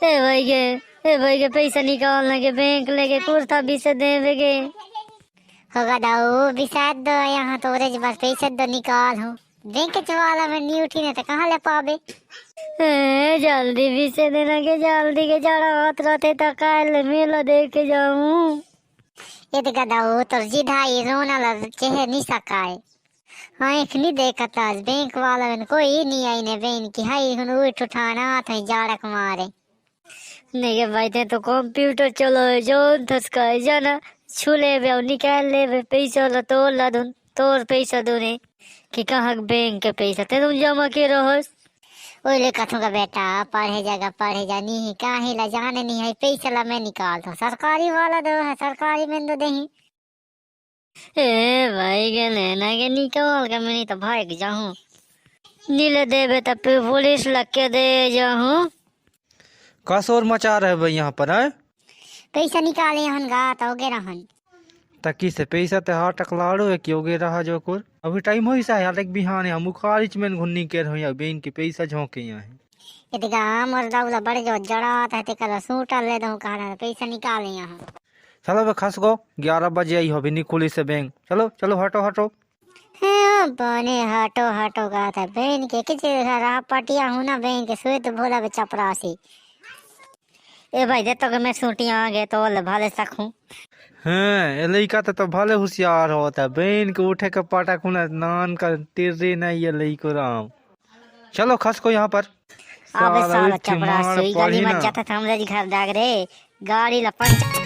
ए भाई के पैसा निकालने के बैंक लेके कुर्ता भी से देवे के होगा दाऊ बिसात दो यहाँ तो रे बस पैसे दो निकाल हूँ बैंक के वाला में नहीं उठी नहीं तो कहाँ ले पावे। जल्दी भी से देना के जल्दी के जरा हाथ रहते तो कल मेला देख के जाऊं। ये तो दाऊ तो जिधा ये रोना लग चेहरे नहीं सकाए हाँ एक नहीं देखता बैंक वाला में कोई नहीं आई ने बैंक की हाई हुन उठ उठाना था जाड़क मारे नहीं भाई ते तो कंप्यूटर चलो जो थसका जाना छूले वे निकाल ले वे पैसा ला तोड़ ला दून तोड़ पैसा दूने कि कहाँ बैंक के पैसा ते तुम जमा के रहो। ओए ले कथूंगा बेटा पढ़े जा नहीं काहे ला जाने नहीं है पैसा ला मैं निकाल दो सरकारी वाला दो है सरकारी में दो दही। भाई के लेना के निकाल के मैं नहीं तो भाग जाऊं नीले देवे तब पुलिस लग के दे जाऊं। का शोर मचा रहे भाई यहाँ पर है पैसा निकाले हन गा तो गे रहन तकी से पैसा ते हाटक लाड़ो है कि ओगे रहा जो कुर अभी टाइम हो सा यार एक बिहान है हम खारिज में घुन्नी के रहो या बेन के पैसा झोंके यहाँ है ये गांव और दाऊला बड़े जो जड़ा था ते कल सूटा ले दो कहा पैसा निकाले यहाँ। चलो बे खस गो 11 बजे आई हो भी नहीं खुली से बैंक चलो चलो हटो हटो बने हटो हटो गा था बहन के किसी रहा पटिया हूँ ना बहन के सुए तो भोला चपरासी ए भाई दे तो के मैं सूटियां आ गए तो भाले सकूं। हाँ लड़का तो भले होशियार होता है बहन के उठे के पाटा खुना नान का टिर्रे नहीं ये लड़को राम चलो खस को यहाँ पर अबे साला चपरासी गली में जाता था हमरे घर जाग रे गाड़ी ला पंच